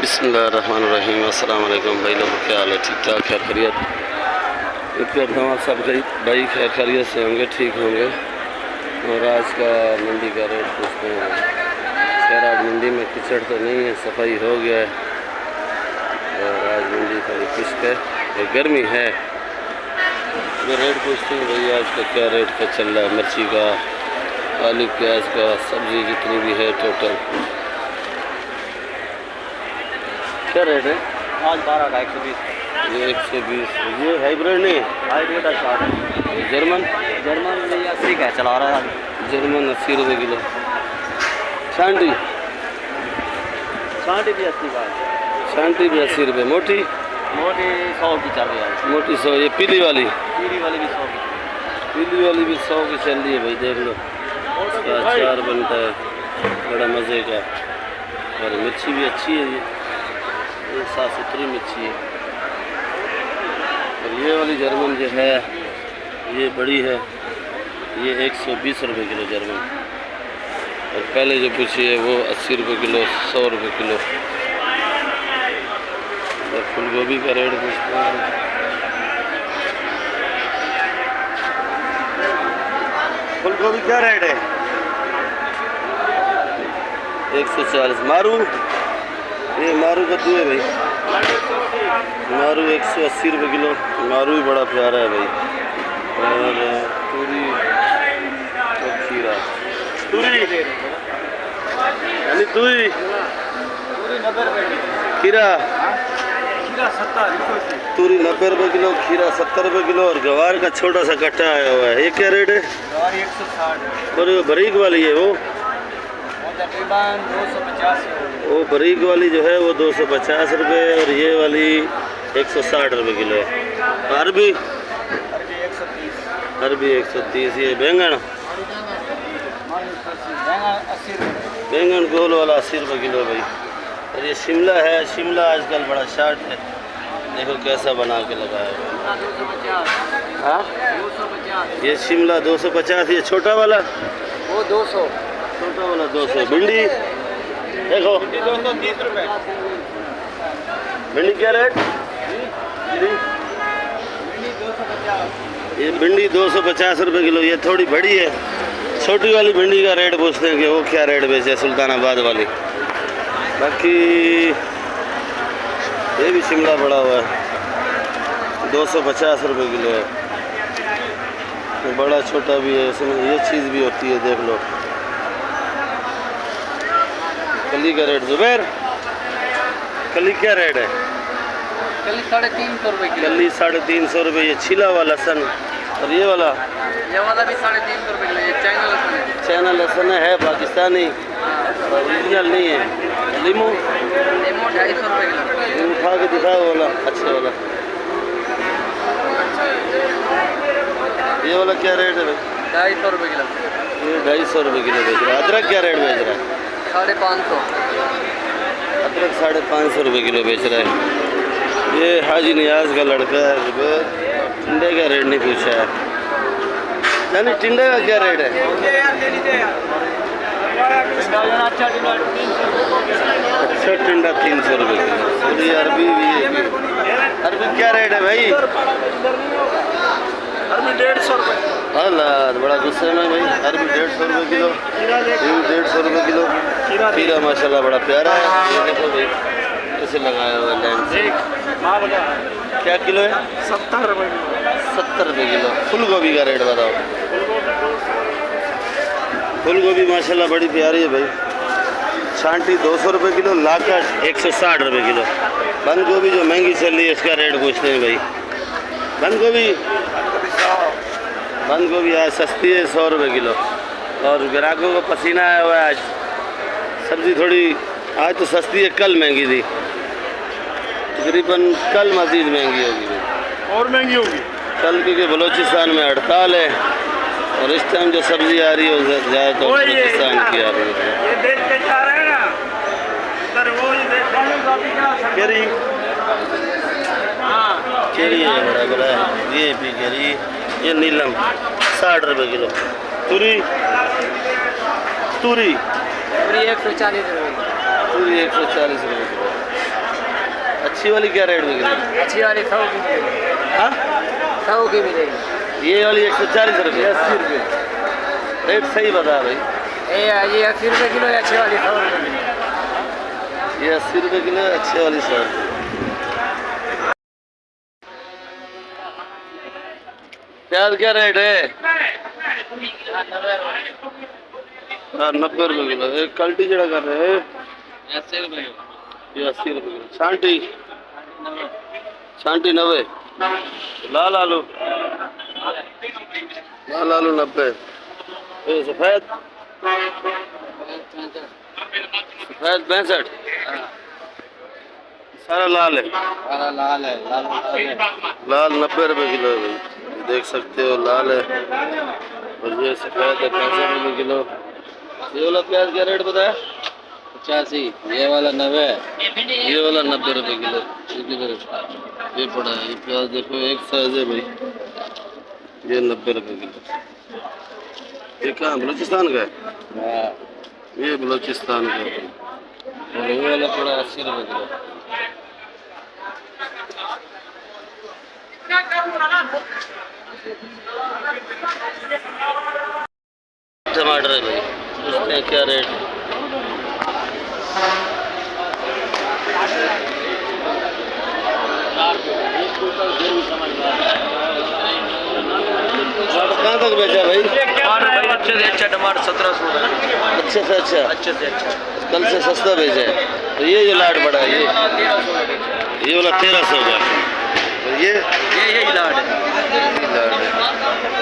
बिस्मिल्लाहिर्रहमानिर्रहीम। अस्सलाम वालेकुम भाई लोग, क्या हाल है? ठीक ठाक, खैर खैरियत? करता हूँ आप सब भाई खैर खैरियत से होंगे, ठीक होंगे। और आज का मंडी का रेट पूछते हैं। खैर आज मंडी में कीचड़ तो नहीं है, सफाई हो गया है। और आज मंडी थोड़ी खुश्क है और गर्मी है। मैं रेट पूछते हैं भाई आज का क्या रेट का चल रहा है, मिर्ची का, आलू प्याज का, सब्ज़ी जितनी भी है टोटल क्या रेट है? आज 12 का 120। ये 120। ये हाइब्रिड नहीं है, हाइब्रिड का 60। जर्मन जर्मन 80 का चला रहा है। जर्मन 80 रुपये किलो। शांटी छांटी भी 80 का है। शांटी भी 80 रुपये। मोटी मोटी 100 की चल रही है। मोटी 100। ये पीली वाली वाली भी 100 की। पीली वाली भी 100 की चल रही है भाई, देख लो क्या अचार बनता है, बड़ा मज़े का। और मिर्ची भी अच्छी है, ये साफ़ सुथरी मिर्ची है। और ये वाली जर्मन जो है ये बड़ी है, ये 120 रुपये किलो जर्मन। और पहले जो पूछी है वो 80 रुपये किलो, 100 रुपये किलो। और फूल गोभी का रेट पूछते हैं। फूल गोभी क्या रेट है? 140। मारू, ये मारू कद्दू है भाई, मारू 180 रुपये किलो। मारू भी बड़ा प्यारा है भाई। और तूरी और खीरा, तूरी यानी तूरी खीरा 70। तूरी 90 रुपये किलो, खीरा 70 रुपये किलो। और गवार का छोटा सा कट्टा आया हुआ है, ये क्या रेट है? 160। और बारीक वाली है वो तकरीबन 250। वो बारीक वाली जो है वो 250 रुपये। और ये वाली 160 रुपये किलो है। अरबी 130। अरबी 130। ये बैंगन बैंगन गोल वाला 80 रुपये किलो भाई। और ये शिमला है, शिमला आजकल बड़ा शार्ट है, देखो कैसा बना के लगाया हुआ है। हाँ 250। ये शिमला 250। ये छोटा वाला वो 200। छोटा वाला 200। भिंडी देखो, 230 रुपये। भिंडी क्या रेट? ये भिंडी 250 रुपये किलो। ये थोड़ी बड़ी है। छोटी वाली भिंडी का रेट पूछते हैं कि वो क्या रेट बेचे, सुल्तानाबाद वाली। बाकी ये भी शिमला पड़ा हुआ है, 250 रुपये किलो है। तो बड़ा छोटा भी है, इसमें ये चीज़ भी होती है, देख लो। कली का रेट जुबैर, कली क्या रेट है? कली 350 रुपये किलो। कली 350 रुपये। ये छिला वाला लहसन। और ये वाला भी 350 रुपये किलो। ये चाइना लहसुन है। चाइना लहसन है, पाकिस्तानी, ओरिजिनल नहीं है। लीमू 250 रुपये किलो। उठा के दिखाओ वाला, अच्छे वाला। ये वाला क्या रेट है भाई? 250 रुपये किलो। ये 250 रुपये किलो बेच रहा है। अदरक क्या रेट बेच रहा है? 550। अदरक 550 रुपये किलो बेच रहा है। ये हाजी नियाज का लड़का है। टिंडे का रेट नहीं पूछा है, यानी टिंडे का क्या रेट है? अच्छा टिंडा 300 रुपये किलो। और ये अरबी भी है। अरबी क्या रेट है भाई? अरबी 150 रुपये। अल्लाह बड़ा गुस्से में भाई। अरबी 150 रुपये किलो, 150 रुपये किलो। खीरा माशाल्लाह बड़ा प्यारा है। ये देखो भाई कैसे लगाया हुआ लाइन से। क्या किलो है? 70 रुपये किलो। 70 रुपये किलो। फूल गोभी का रेट बताओ। फूल गोभी माशाल्लाह बड़ी प्यारी है भाई। छांटी 200 रुपये किलो, लाकट 160 रुपये किलो। बंद गोभी जो महंगी चल रही है इसका रेट पूछते हैं भाई। बंद गोभी आज सस्ती है, 100 रुपये किलो। और ग्राहकों को पसीना आया हुआ है आज। सब्ज़ी थोड़ी आज तो सस्ती है, कल महंगी थी। तकरीबन कल मज़ीद महंगी होगी और महंगी होगी कल, क्योंकि बलूचिस्तान में हड़ताल है। और इस टाइम जो सब्ज़ी आ रही है वो ज़्यादातर बलूचिस्तान की आ रही है। ये देख के जा रहे हैं ना, इधर वो केरी केरी है, बड़ा बड़ा है। ये भी केरी, ये नीलम 60 रुपये किलो। तुरी पूरी 140 रुपये। पूरी 140 रुपये किलो। अच्छी वाली क्या रेट में किलो? अच्छी वाली 100 की मिलेगी। हाँ 100 की मिलेगी। ये वाली 140 रुपये। 80 रुपये। रेट सही बता भाई। ये 80 रुपये किलो है, अच्छी वाली 100 रुपये। ये 80 रुपये किलो है, अच्छी वाली 100 रुपये। प्याज क्या रेट है? 90 रुपये किलो। एक कल्टी जड़ा कर रहे हैं 80 रुपये। ये 80 रुपये किलो। छांटी छांटी 90। लाल आलू 90। ये सफेद 65। सारा लाल है। लाल है, लाल 90 रुपये किलो है भाई, देख सकते हो लाल है। और ये सफेद है 65 रुपये किलो। ये वाला प्याज क्या रेट बताया? 85। ये वाला 90। ये वाला 90 रुपये किलो। ये पड़ा है, ये प्याज देखो एक साइज है भाई, ये 90 रुपये किलो। ये कहाँ बलूचिस्तान का है? ये बलूचिस्तान का है। और ये वाला पड़ा 80 रुपये किलो। टमाटर है भाई, उसमें क्या रेट है? कहाँ तक बेचा भाई? अच्छे से अच्छा टमाटर 1700 का। अच्छे से अच्छा, अच्छे से अच्छा। कल से सस्ता बेचा है। तो ये जो लाट पड़ा है ये वाला 1300 का। और ये यही लाट है।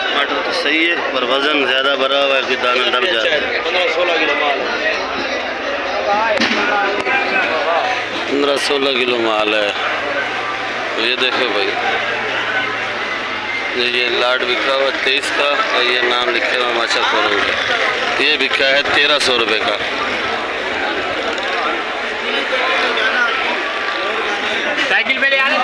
टमाटर तो सही है पर वजन ज़्यादा भरा हुआ है कि दाना दब जाता है। 15-16 किलो माल है। 15-16 किलो माल है। तो ये देखो भाई, ये लाट बिका हुआ 23 का और ये नाम लिखे हुआ माचा खोरों का। ये बिका है 1300 रुपये का। साइकिल पे ले आ रहे हैं।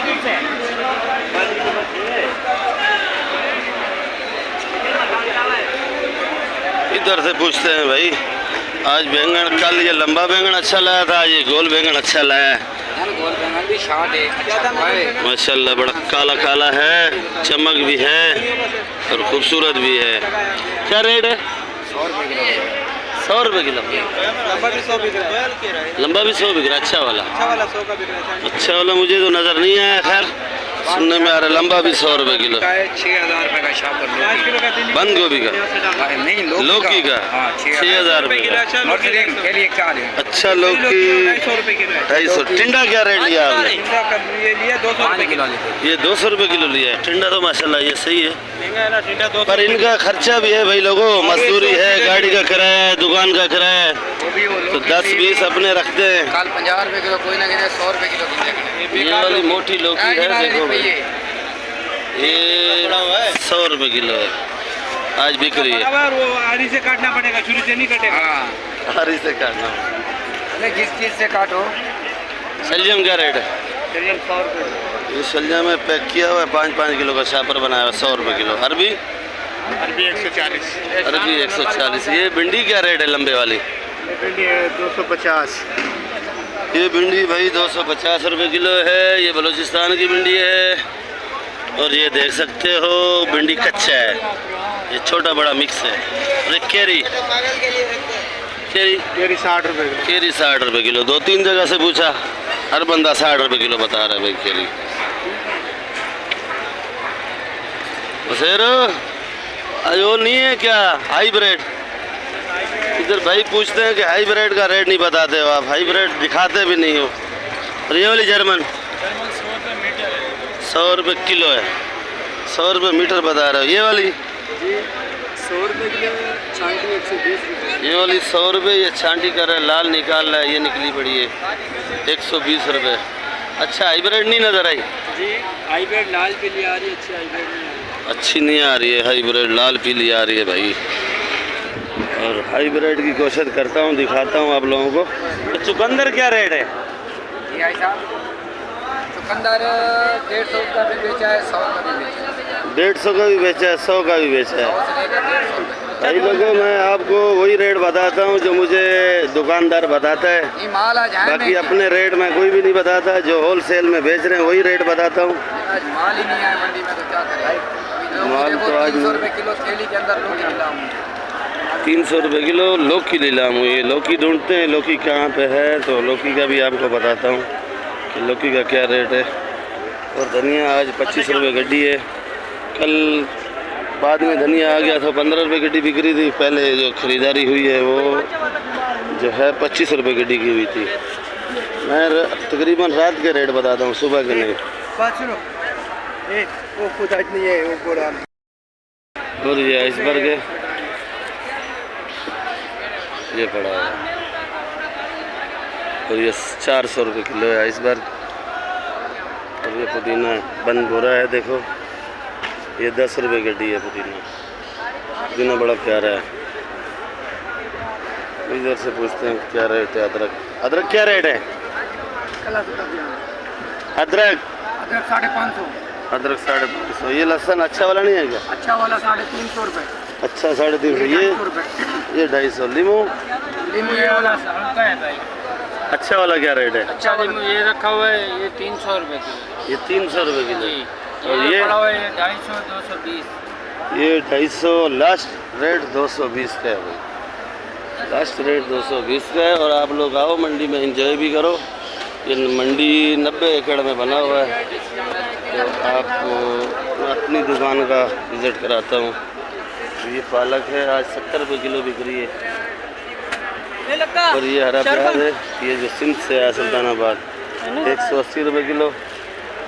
इधर से पूछते हैं भाई, आज बैंगन, कल ये लंबा बैंगन अच्छा लाया था, आज ये गोल बैंगन अच्छा लाया है। गोल बैंगन भी शाद है माशाल्लाह, बड़ा काला काला है, चमक भी है और खूबसूरत भी है। क्या रेट है? 100 रुपये किलो। लंबा भी 100 बिक रहा है। लंबा भी 100 बिक रहा है। अच्छा वाला 100 का बिक रहा है। अच्छा वाला मुझे तो नज़र नहीं आया, खैर सुनने में आ रहा है। लंबा भी 100 रुपये किलो। 6000 रुपये का शापर। बंद गोभी का नहीं, लौकी का 6000 रुपये का। अच्छा लौकी 250। टिंडा क्या रेट लिया आपने? ये लिया 200 रुपये किलो। ये 200 रुपये किलो लिया है। टिंडा तो माशाल्लाह ये सही है, पर इनका खर्चा भी है भाई लोगों, मजदूरी है, गाड़ी का किराया है, दुकान का किराया है, तो 10-20 अपने रखते हैं। कल 50 रुपये किलो, कोई ना गिरे 100 रुपये किलो। ये वाली मोटी लौकी है देखो भाई, ये 100 रुपये किलो है, आज बिक रही है। वो आरी से काटना पड़ेगा, छुरी से नहीं कटेगा। हरी से काटना। जिस चीज़ से काटो। शलजम क्या रेट है? 100 रुपये। ये शलजम में पैक किया हुआ है 5-5 किलो का शापर बनाया हुआ 100 रुपये किलो। अरबी 140। अरबी 140। ये भिंडी क्या रेट है लंबे वाली? भिंडी है 250। ये भिंडी भाई 250 रुपये किलो है। ये बलूचिस्तान की भिंडी है। और ये देख सकते हो भिंडी कच्चा है, ये छोटा बड़ा मिक्स है। और एक केरी केरी 60 रुपये। केरी 60 रुपये किलो। 2-3 जगह से पूछा, हर बंदा 60 रुपये किलो बता रहा है भाई केरी। बसेर आज वो नहीं है क्या हाइब्रिड? इधर भाई पूछते हैं कि हाइब्रिड का रेट नहीं बताते हो आप, हाइब्रिड दिखाते भी नहीं हो। और ये वाली जर्मन 100 रुपये किलो है, 100 रुपये मीटर बता रहे हो। ये वाली 100 रुपये किलो, छांटी 120 रुपये। ये वाली 100 रुपये, ये छांटी कर रहा है, लाल निकाल रहा है, ये निकली पड़ी है 120 रुपये। अच्छा हाइब्रिड नहीं नज़र आई? जी हाइब्रिड लाल पीली आ रही है, अच्छी हाइब्रिड नहीं आ रही। अच्छी नहीं आ रही है हाइब्रिड, लाल पीली आ रही है भाई। और हाइब्रिड की कोशिश करता हूँ, दिखाता हूँ आप लोगों को। तो चुकंदर क्या रेट है? ये ऐसा चुकंदर 150 का भी बेचा है, 100 का भी बेचा है। 150 का भी बेचा है, 100 का भी बेचा है। 100 से लेकर 150 रुपये। भाई लोगों, मैं आपको वही रेट बताता हूँ जो मुझे दुकानदार बताता है। ये माल आज आया बाकी नहीं। अपने रेट में कोई भी नहीं बताता, जो होलसेल में बेच रहे हैं वही रेट बताता हूँ। आज माल ही नहीं आया मंडी में तो क्या करें। माल तो आज 300 रुपये किलो थैली के अंदर लौकी नीलाम। 300 रुपये किलो लौकी नीलाम हुई है। लौकी ढूंढते हैं, लौकी कहाँ पे है, तो लौकी का भी आपको बताता हूँ कि लौकी का क्या रेट है। और धनिया आज 25 रुपये गड्डी है। कल बाद में धनिया आ गया था, 15 रुपये गड्डी बिक रही थी। पहले जो ख़रीदारी हुई है वो जो है 25 रुपये गड्डी की हुई थी। मैं तकरीबन रात के रेट बताता हूँ, सुबह के नहीं। वो खुद आज नहीं है वो पूरा। और ये आइसबर्ग है, ये पड़ा है। और ये 400 रुपये किलो है आइसबर्ग। और ये पुदीना बंद बोरा है, देखो ये 10 रुपये गड्डी है पुदीना। पुदीना बड़ा प्यारा है। इधर से पूछते हैं क्या रेट है अदरक। अदरक क्या रेट है? अदरक 550। अदरक 550। ये लहसुन अच्छा वाला नहीं है क्या? अच्छा वाला 350 रुपये। अच्छा 350। ये 250। लीमू लीमू ये वाला हल्का है भाई। अच्छा वाला क्या रेट है? अच्छा लीमू ये रखा हुआ है, ये 300 रुपये किलो। ये 300 रुपये किलो। और ये पड़ा हुआ है 250 220। ये 250। लास्ट रेट 220 का है भाई। लास्ट रेट 220 का है। और आप लोग आओ मंडी में, एंजॉय भी करो। ये मंडी 90 एकड़ में बना हुआ है। तो आपको अपनी दुकान का विज़िट कराता हूँ। ये पालक है, आज 70 रुपये किलो बिक रही है। और ये हरा प्याज है, ये जो सिंध से है सुल्तानाबाद, 180 रुपये किलो।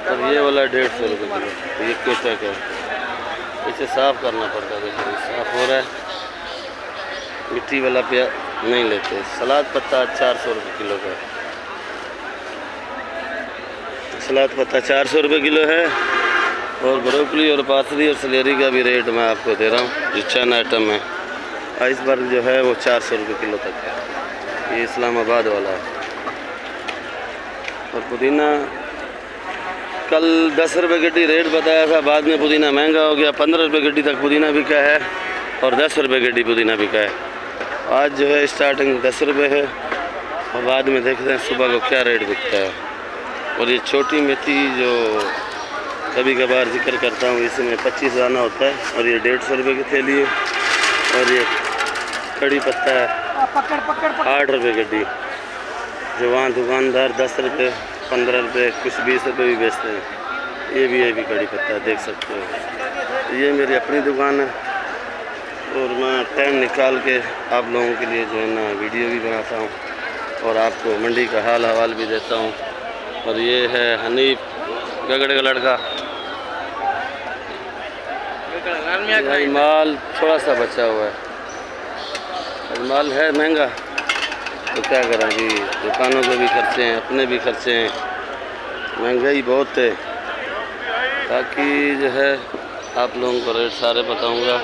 और ये वाला 150 रुपये किलो। तो ये कोटक है, इसे साफ़ करना पड़ता है। देखो साफ़ हो रहा है। मिट्टी वाला प्याज नहीं लेते। सलाद पत्ता 400 रुपये किलो का है। सलाद पत्ता 400 रुपये किलो है। और ब्रोकली और पाथरी और सलेरी का भी रेट मैं आपको दे रहा हूँ, जो चंद आइटम है। आइसबर्ग जो है वो 400 रुपये किलो तक है। ये इस्लामाबाद वाला है। और पुदीना कल 10 रुपये गड्डी रेट बताया था, बाद में पुदीना महंगा हो गया। 15 रुपये गड्डी तक पुदीना बिका है और 10 रुपये गड्डी पुदीना बिका है। आज जो है स्टार्टिंग 10 रुपये है और बाद में देखते हैं सुबह को क्या रेट बिकता है। और ये छोटी मेथी जो कभी कभार जिक्र करता हूँ, इसमें 25 दाना होता है और ये 150 रुपये की थैली है। और ये कड़ी पत्ता है 8 रुपये गड्डी, जो वहाँ दुकानदार 10 रुपये 15 रुपये कुछ 20 रुपये भी बेचते हैं। ये भी कड़ी पत्ता देख सकते हो। ये मेरी अपनी दुकान है और मैं टाइम निकाल के आप लोगों के लिए जो है ना वीडियो भी बनाता हूँ और आपको मंडी का हाल हवाल भी देता हूँ। और ये है हनीफ गगड़े का लड़का। माल थोड़ा सा बचा हुआ है। माल है महंगा तो क्या करें जी, दुकानों के भी खर्चे हैं, अपने भी खर्चे हैं। महंगाई बहुत है। बाकी जो है आप लोगों को रेट सारे बताऊंगा।